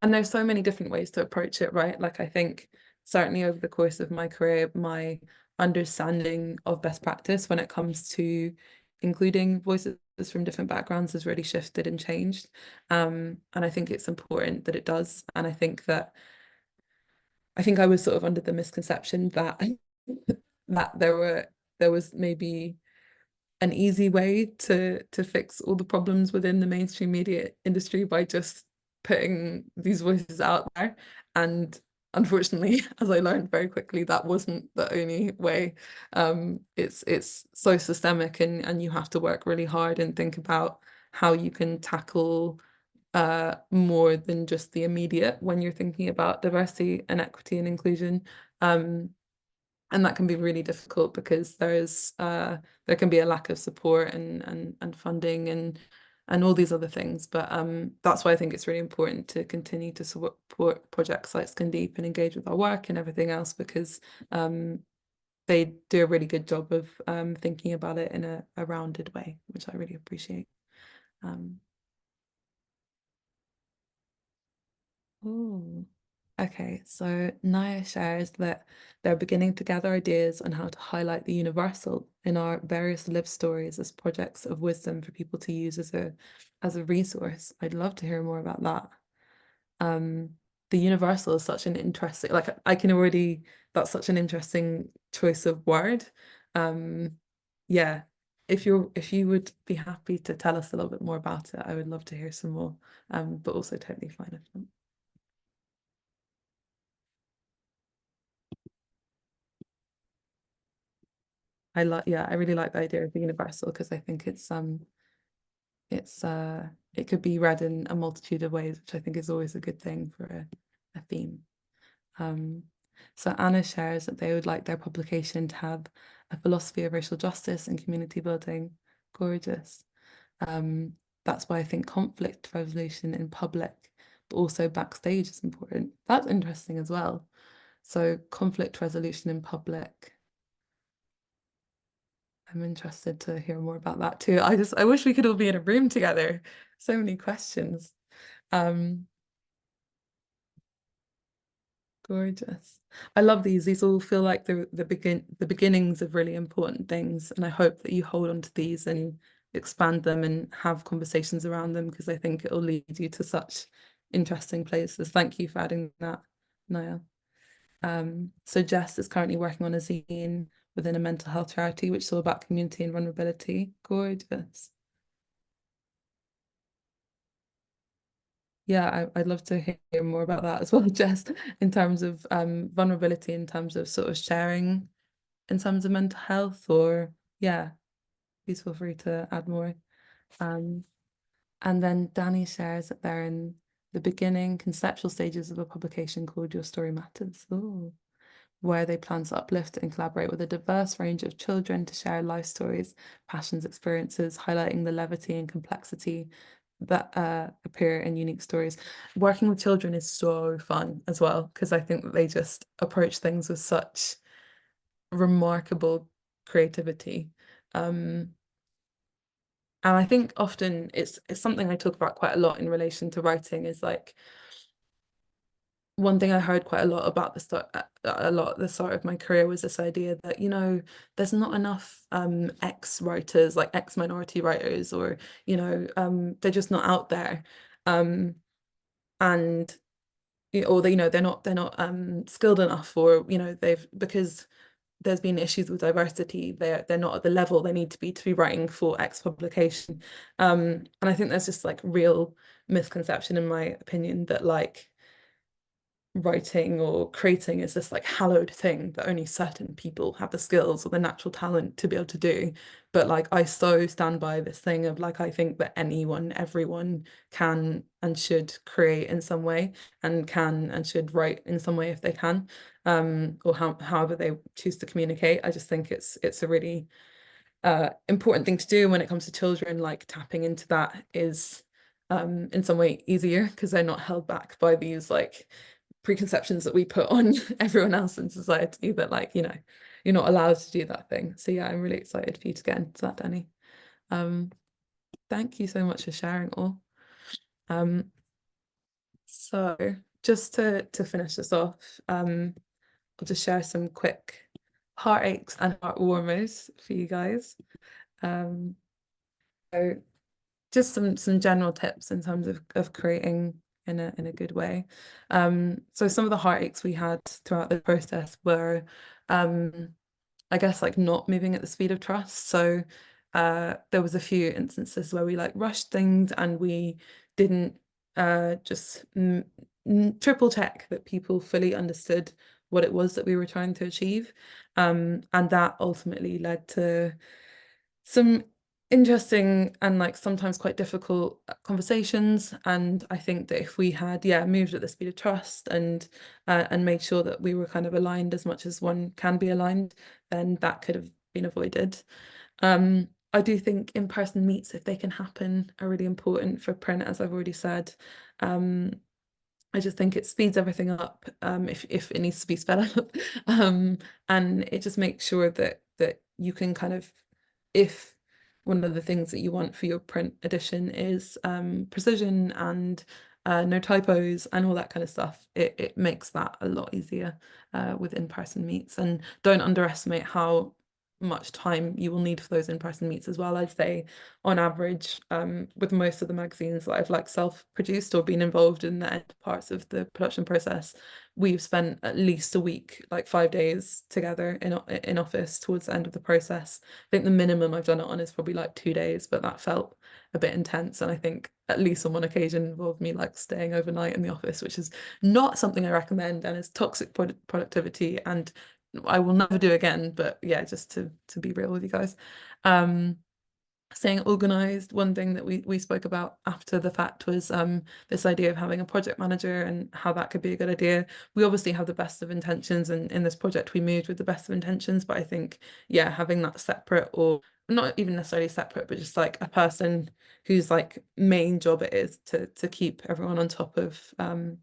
[SPEAKER 1] there's so many different ways to approach it, right? Like, I think certainly over the course of my career, my understanding of best practice when it comes to including voices from different backgrounds has really shifted and changed. And I think it's important that it does. And I think I was sort of under the misconception that that there was maybe an easy way to fix all the problems within the mainstream media industry by just putting these voices out there. And unfortunately, as I learned very quickly, that wasn't the only way. It's so systemic, and you have to work really hard and think about how you can tackle more than just the immediate when you're thinking about diversity and equity and inclusion. And that can be really difficult because there can be a lack of support and funding and all these other things. But that's why I think it's really important to continue to support projects like Skin Deep and engage with our work and everything else, because they do a really good job of thinking about it in a rounded way, which I really appreciate. Oh, okay. So Naya shares that they're beginning to gather ideas on how to highlight the universal in our various live stories as projects of wisdom for people to use as a resource. I'd love to hear more about that. The universal is such an interesting, like, that's such an interesting choice of word. Yeah. If you would be happy to tell us a little bit more about it, I would love to hear some more. But also totally fine if not. I really like the idea of the universal, because I think it could be read in a multitude of ways, which I think is always a good thing for a theme. So Anna shares that they would like their publication to have a philosophy of racial justice and community building. Gorgeous. That's why I think conflict resolution in public, but also backstage, is important. That's interesting as well. So conflict resolution in public. I'm interested to hear more about that too. I wish we could all be in a room together. So many questions. Gorgeous. I love these. These all feel like the beginnings of really important things, and I hope that you hold on to these and expand them and have conversations around them, because I think it'll lead you to such interesting places. Thank you for adding that, Niall. So Jess is currently working on a zine within a mental health charity, which is all about community and vulnerability. Gorgeous. Yeah, I'd love to hear more about that as well, Jess, in terms of vulnerability, in terms of sort of sharing in terms of mental health, or yeah, please feel free to add more. And then Danny shares that they're in the beginning conceptual stages of a publication called Your Story Matters. Ooh. Where they plan to uplift and collaborate with a diverse range of children to share life stories, passions, experiences, highlighting the levity and complexity that appear in unique stories. Working with children is so fun as well, because I think that they just approach things with such remarkable creativity. And I think often it's something I talk about quite a lot in relation to writing, is like, one thing I heard quite a lot about the start, a lot at the start of my career, was this idea that, you know, there's not enough ex writers, like ex minority writers, or, you know, they're just not out there, and or they, you know, they're not skilled enough, or, you know, because there's been issues with diversity, they're not at the level they need to be writing for X publication, and I think there's just like real misconception, in my opinion, that like writing or creating is this like hallowed thing that only certain people have the skills or the natural talent to be able to do. But like, I so stand by this thing of like, I think that everyone can and should create in some way, and can and should write in some way if they can, or however they choose to communicate. I just think it's a really important thing to do when it comes to children. Like, tapping into that is in some way easier, because they're not held back by these like preconceptions that we put on everyone else in society, that like, you know, you're not allowed to do that thing. So yeah, I'm really excited for you to get into that, Danny. Thank you so much for sharing all. So just to finish this off, I'll just share some quick heartaches and heart warmers for you guys. So just some general tips in terms of creating in a good way. So some of the heartaches we had throughout the process were, I guess, like not moving at the speed of trust. So there was a few instances where we like rushed things, and we didn't just triple check that people fully understood what it was that we were trying to achieve. And that ultimately led to some interesting and like sometimes quite difficult conversations. And I think that if we had moved at the speed of trust, and made sure that we were kind of aligned as much as one can be aligned, then that could have been avoided. I do think in-person meets, if they can happen, are really important for print, as I've already said. I just think it speeds everything up, if it needs to be sped up, and it just makes sure that you can kind of, if one of the things that you want for your print edition is precision and no typos and all that kind of stuff, it makes that a lot easier with in-person meets. And don't underestimate how much time you will need for those in-person meets as well. I'd say on average, with most of the magazines that I've like self-produced or been involved in the end parts of the production process, we've spent at least a week, like 5 days together in office towards the end of the process. I think the minimum I've done it on is probably like 2 days, but that felt a bit intense. And I think at least on one occasion involved me like staying overnight in the office, which is not something I recommend, and is toxic productivity, and I will never do again. But yeah, just to be real with you guys. Staying organized, one thing that we spoke about after the fact was this idea of having a project manager and how that could be a good idea. We obviously have the best of intentions, and in this project we moved with the best of intentions, but I think having that separate, or not even necessarily separate, but just like a person whose like main job it is to keep everyone on top of the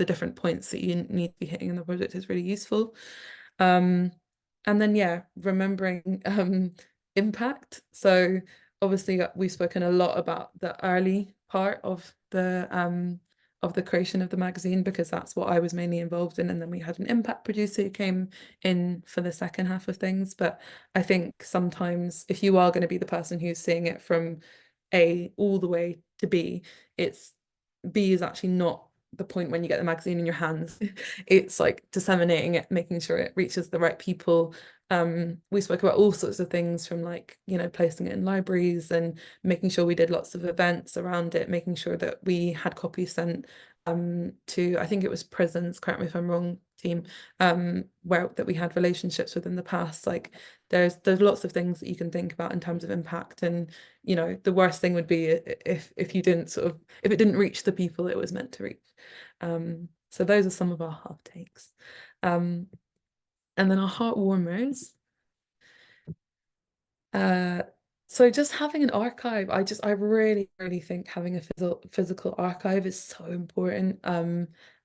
[SPEAKER 1] different points that you need to be hitting in the project is really useful. And then remembering impact. So obviously we've spoken a lot about the early part of the the creation of the magazine, because that's what I was mainly involved in. And then we had an impact producer who came in for the second half of things. But I think sometimes if you are going to be the person who's seeing it from A all the way to B, B is actually not the point when you get the magazine in your hands. It's like disseminating it, making sure it reaches the right people. We spoke about all sorts of things, from like, placing it in libraries and making sure we did lots of events around it, making sure that we had copies sent to, I think it was prisons, correct me if I'm wrong, team, where that we had relationships with in the past. Like there's lots of things that you can think about in terms of impact. And the worst thing would be if you didn't if it didn't reach the people it was meant to reach. So those are some of our hot takes. And then our heart warmers. So just having an archive, I really, really think having a physical archive is so important.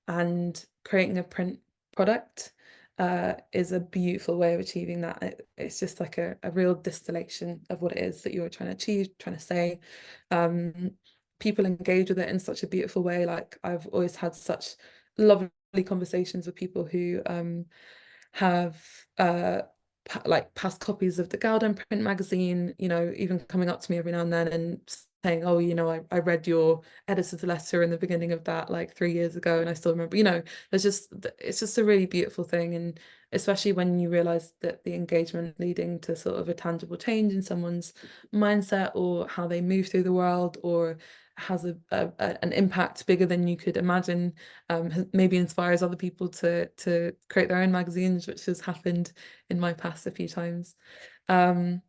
[SPEAKER 1] And creating a print product is a beautiful way of achieving that. It's just like a real distillation of what it is that you're trying to achieve, trying to say. People engage with it in such a beautiful way. Like I've always had such lovely conversations with people who have like past copies of the Gowden print magazine, even coming up to me every now and then and saying, oh, I read your editor's letter in the beginning of that like 3 years ago and I still remember, it's just a really beautiful thing. And especially when you realize that the engagement leading to sort of a tangible change in someone's mindset or how they move through the world, or has an impact bigger than you could imagine, maybe inspires other people to create their own magazines, which has happened in my past a few times. And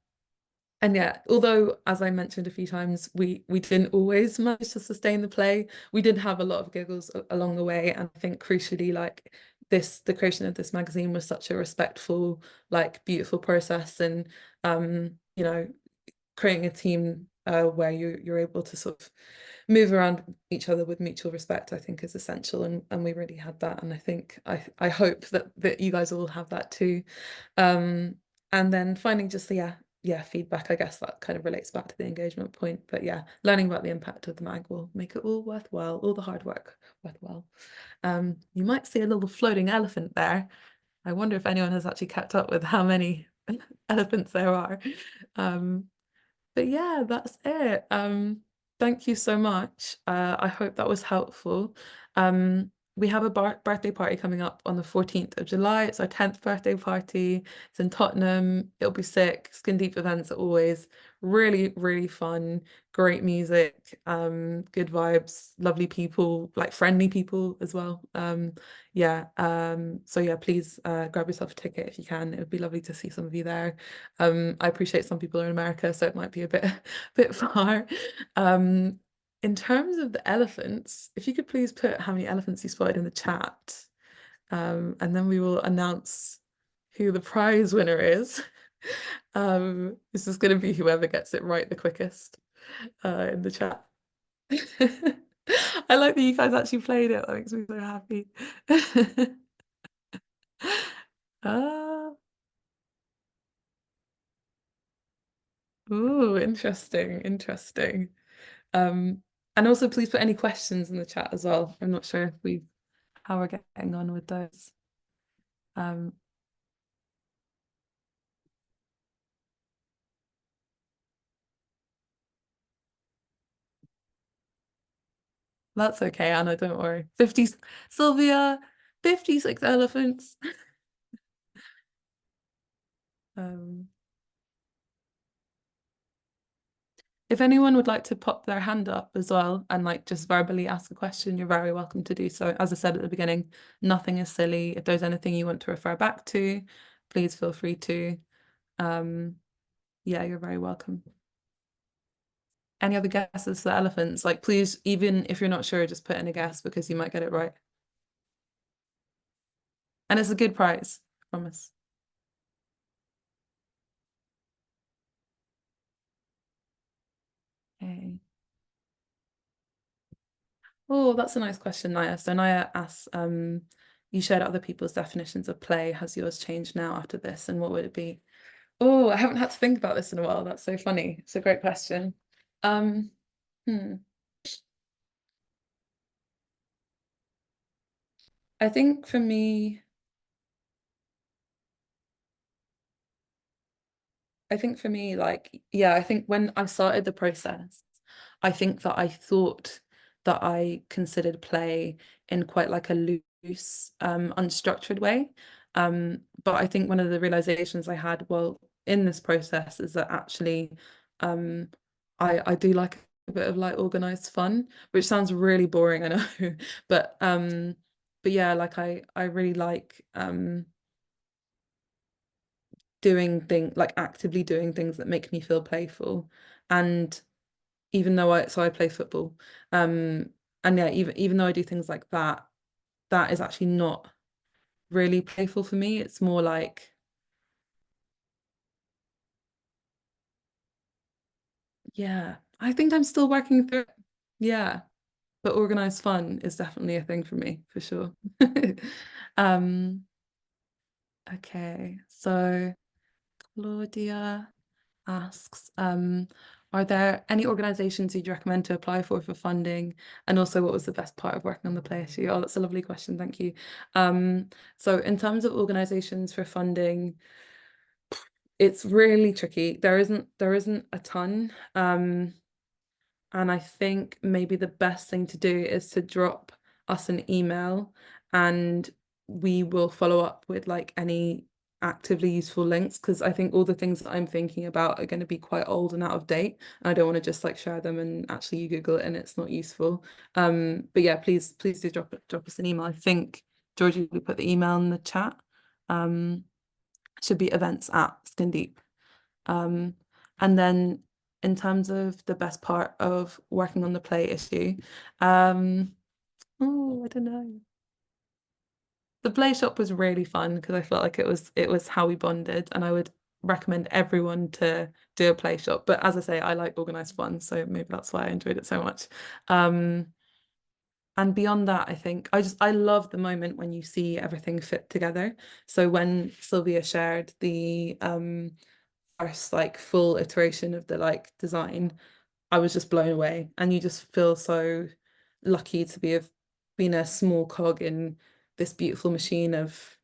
[SPEAKER 1] yeah, although as I mentioned a few times, we didn't always manage to sustain the play, we did have a lot of giggles along the way. And I think crucially, like the creation of this magazine was such a respectful, like beautiful process. And creating a team where you're able to sort of move around each other with mutual respect, I think is essential, and we really had that. And I think I hope that you guys all have that too. And then finally, just feedback. I guess that kind of relates back to the engagement point. But yeah, learning about the impact of the mag will make it all worthwhile, all the hard work worthwhile. You might see a little floating elephant there. I wonder if anyone has actually kept up with how many elephants there are. But yeah, that's it. Thank you so much. I hope that was helpful. We have a birthday party coming up on the 14th of July. It's our 10th birthday party. It's in Tottenham. It'll be sick. Skin Deep events are always really, really fun. Great music, good vibes, lovely people, like friendly people as well. So yeah, please grab yourself a ticket if you can. It would be lovely to see some of you there. I appreciate some people are in America, so it might be a bit far. In terms of the elephants, if you could please put how many elephants you spotted in the chat, and then we will announce who the prize winner is. This is going to be whoever gets it right the quickest in the chat. I like that you guys actually played it. That makes me so happy. Oh, interesting. And also please put any questions in the chat as well. I'm not sure if how we're getting on with those. That's okay, Anna, don't worry. 50, Sylvia, 56 elephants. If anyone would like to pop their hand up as well and like just verbally ask a question, you're very welcome to do so. As I said at the beginning, nothing is silly. If there's anything you want to refer back to, please feel free to. Yeah, you're very welcome. Any other guesses for elephants? Like, please, even if you're not sure, just put in a guess because you might get it right. And it's a good prize, I promise. Okay. Oh, that's a nice question, Naya. So Naya asks, you shared other people's definitions of play. Has yours changed now after this? And what would it be? Oh, I haven't had to think about this in a while. That's so funny. It's a great question. Hmm. I think for me, like, yeah, I think when I started the process, I think that I thought that I considered play in quite like a loose, unstructured way. But I think one of the realizations I had, well, in this process is that actually, um, I do like a bit of like organized fun, which sounds really boring, I know, but yeah, like I really like doing things like actively doing things that make me feel playful. And even though I play football, and yeah, even though I do things like that, that is actually not really playful for me. It's more like, yeah, I think I'm still working through it. Yeah, but organized fun is definitely a thing for me, for sure. Um, okay, so Claudia asks, are there any organizations you'd recommend to apply for funding? And also, what was the best part of working on the play issue? Oh, that's a lovely question. Thank you. So in terms of organizations for funding, it's really tricky. There isn't a ton. And I think maybe the best thing to do is to drop us an email, and we will follow up with like any actively useful links, because I think all the things that I'm thinking about are going to be quite old and out of date. And I don't want to just like share them and actually you Google it and it's not useful. But yeah, please do drop us an email. I think Georgie will put the email in the chat. Should be events@skindeep. Um, and then in terms of the best part of working on the play issue, oh, I don't know. The play shop was really fun because I felt like it was how we bonded, and I would recommend everyone to do a play shop. But as I say, I like organized fun, so maybe that's why I enjoyed it so much. And beyond that, I think I love the moment when you see everything fit together. So when Sylvia shared the first like full iteration of the like design, I was just blown away. And you just feel so lucky to have been a small cog in this beautiful machine of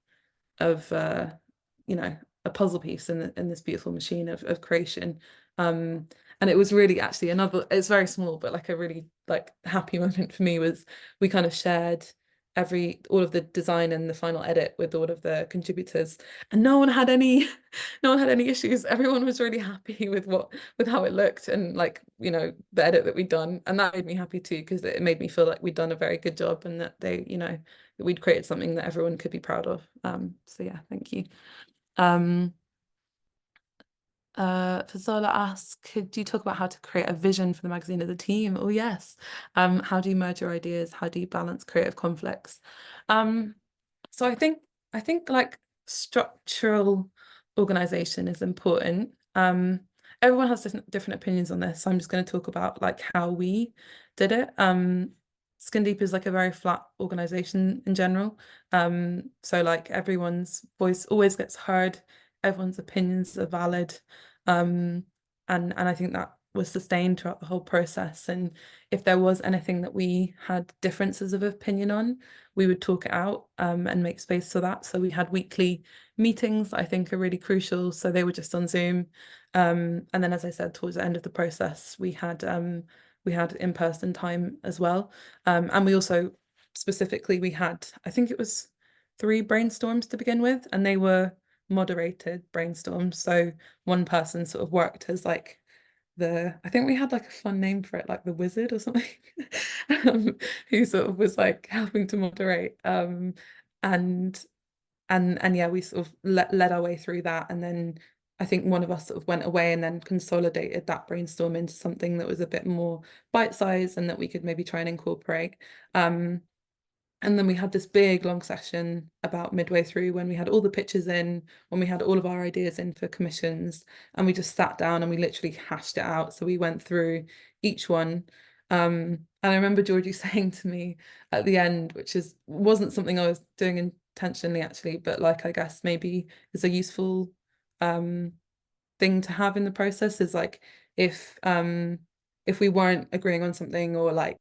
[SPEAKER 1] you know, a puzzle piece in this beautiful machine of creation. Um, and it was really actually another, it's very small, but like a really like happy moment for me was we kind of shared all of the design and the final edit with all of the contributors, and no one had any no one had any issues. Everyone was really happy with how it looked, and like, you know, the edit that we'd done, and that made me happy too, because it made me feel like we'd done a very good job and that they, you know, that we'd created something that everyone could be proud of. So yeah, thank you. Um, Fazola asks, could you talk about how to create a vision for the magazine of the team? Oh yes. How do you merge your ideas? How do you balance creative conflicts? So I think like structural organization is important. Everyone has different opinions on this, so I'm just going to talk about like how we did it. Skin Deep is like a very flat organization in general. So like everyone's voice always gets heard, everyone's opinions are valid. Um, and I think that was sustained throughout the whole process. And if there was anything that we had differences of opinion on, we would talk it out, and make space for that. So we had weekly meetings that I think are really crucial. So they were just on Zoom. And then, as I said, towards the end of the process, we had in-person time as well. And we also specifically, we had, I think it was 3 brainstorms to begin with, and they were moderated brainstorms. So one person sort of worked as like I think we had like a fun name for it, like the wizard or something, who sort of was like helping to moderate. And and yeah, we sort of led our way through that, and then I think one of us sort of went away and then consolidated that brainstorm into something that was a bit more bite-sized and that we could maybe try and incorporate. And then we had this big long session about midway through, when we had all the pictures in, when we had all of our ideas in for commissions, and we just sat down and we literally hashed it out. So we went through each one. And I remember Georgie saying to me at the end, which wasn't something I was doing intentionally actually, but like I guess maybe is a useful thing to have in the process, is like if we weren't agreeing on something, or like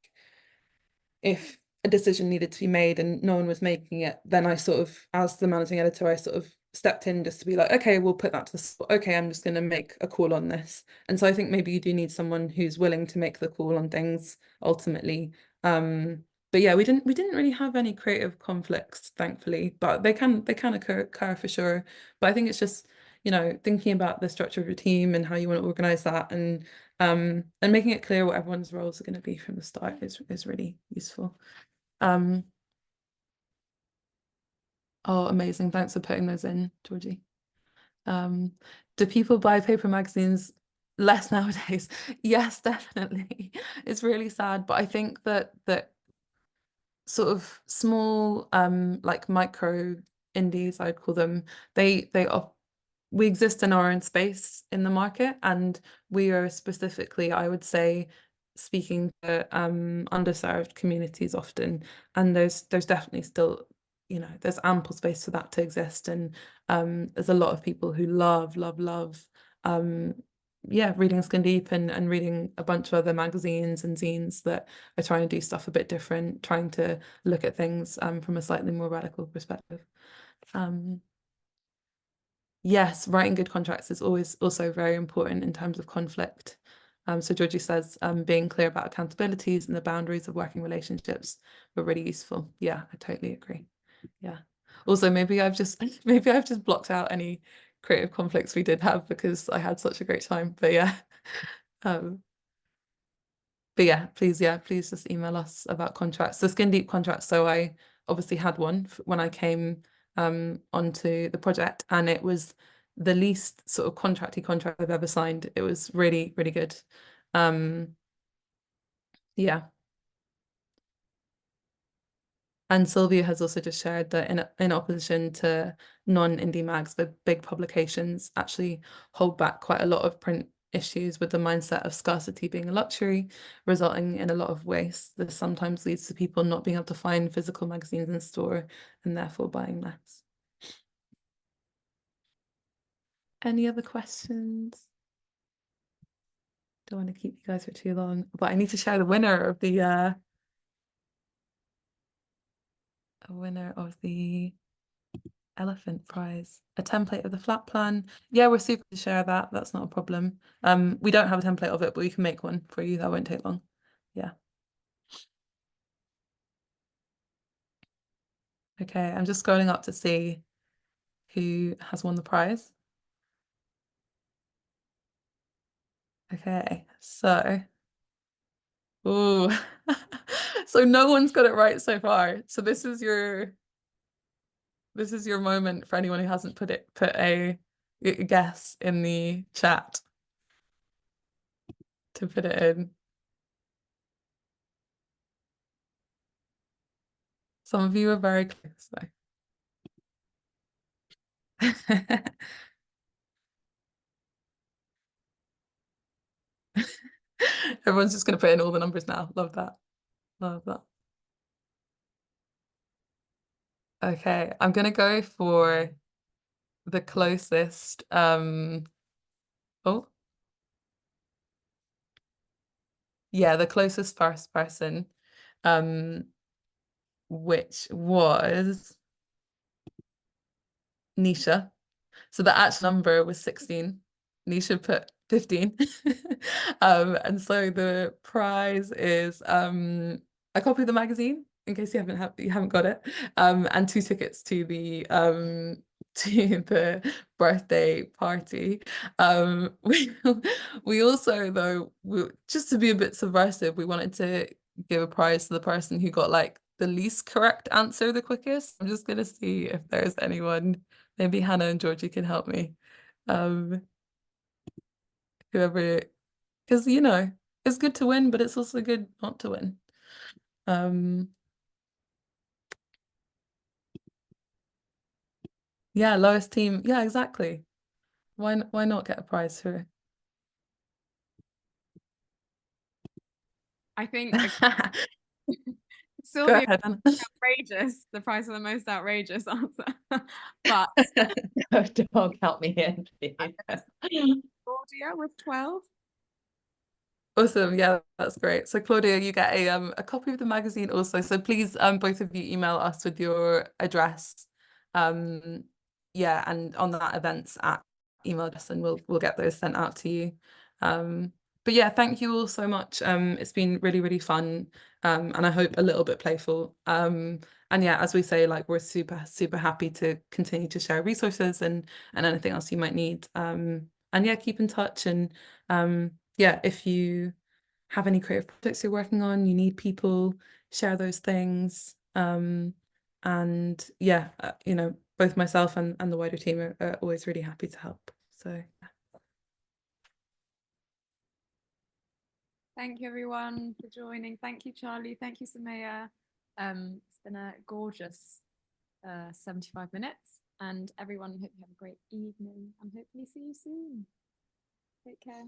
[SPEAKER 1] if a decision needed to be made and no one was making it, then I sort of, as the managing editor, I sort of stepped in just to be like, okay, we'll put that to the, okay, I'm just going to make a call on this. And so I think maybe you do need someone who's willing to make the call on things ultimately. But yeah, we didn't really have any creative conflicts, thankfully, but they can occur for sure. But I think it's just, you know, thinking about the structure of your team and how you want to organize that, and making it clear what everyone's roles are going to be from the start is really useful. Oh, amazing. Thanks for putting those in, Georgie. Do people buy paper magazines less nowadays? Yes, definitely. It's really sad, but I think that sort of small, like micro indies, I'd call them, we exist in our own space in the market, and we are specifically, I would say, speaking to underserved communities often, and there's definitely still, you know, there's ample space for that to exist, and there's a lot of people who love yeah, reading Skin Deep and reading a bunch of other magazines and zines that are trying to do stuff a bit different, trying to look at things from a slightly more radical perspective. Yes, writing good contracts is always also very important in terms of conflict. So Georgie says being clear about accountabilities and the boundaries of working relationships were really useful. Yeah, I totally agree. Yeah. Also, maybe I've just blocked out any creative conflicts we did have because I had such a great time. But yeah. But yeah, please just email us about contracts. The Skin Deep contracts. So I obviously had one when I came onto the project, and it was the least sort of contract I've ever signed. It was really, really good. Yeah. And Sylvia has also just shared that in opposition to non-indie mags, the big publications actually hold back quite a lot of print issues with the mindset of scarcity being a luxury, resulting in a lot of waste. This sometimes leads to people not being able to find physical magazines in store and therefore buying less. Any other questions? Don't want to keep you guys for too long, but I need to share the winner of the Elephant Prize, a template of the flat plan. Yeah, we're super to share that. That's not a problem. We don't have a template of it, but we can make one for you. That won't take long. Yeah. Okay, I'm just scrolling up to see who has won the prize. Okay, so ooh. So no one's got it right so far. So this is your moment for anyone who hasn't put a guess in the chat to put it in. Some of you are very close though. Everyone's just going to put in all the numbers now. Love that. Love that. Okay, I'm going to go for the closest. Oh, yeah, the closest first person, which was Nisha. So the actual number was 16. Nisha put 15. And so the prize is a copy of the magazine, in case you haven't got it, and 2 tickets to the birthday party. We also, though, just to be a bit subversive, we wanted to give a prize to the person who got like the least correct answer the quickest. I'm just gonna see if there's anyone. Maybe Hannah and Georgie can help me. Whoever, because you know, it's good to win, but it's also good not to win. Yeah, lowest team. Yeah, exactly. Why not get a prize for it?
[SPEAKER 5] I think
[SPEAKER 1] Go
[SPEAKER 5] Sylvia
[SPEAKER 1] ahead, Hannah.
[SPEAKER 5] outrageous, the prize for the most outrageous answer. But
[SPEAKER 4] Don't count me in, please.
[SPEAKER 5] Claudia with 12.
[SPEAKER 1] Awesome. Yeah, that's great. So Claudia, you get a copy of the magazine also. So please both of you email us with your address. Yeah, and on that events at email address, and we'll get those sent out to you. But yeah, thank you all so much. It's been really, really fun. And I hope a little bit playful. And yeah, as we say, like we're super, super happy to continue to share resources and anything else you might need. And yeah, keep in touch and yeah, if you have any creative projects you're working on, you need people, share those things. And yeah, you know, both myself and the wider team are always really happy to help. So
[SPEAKER 5] Thank you everyone for joining. Thank you, Charlie. Thank you, Samaya. It's been a gorgeous 75 minutes. And everyone, hope you have a great evening and hopefully see you soon. Take care.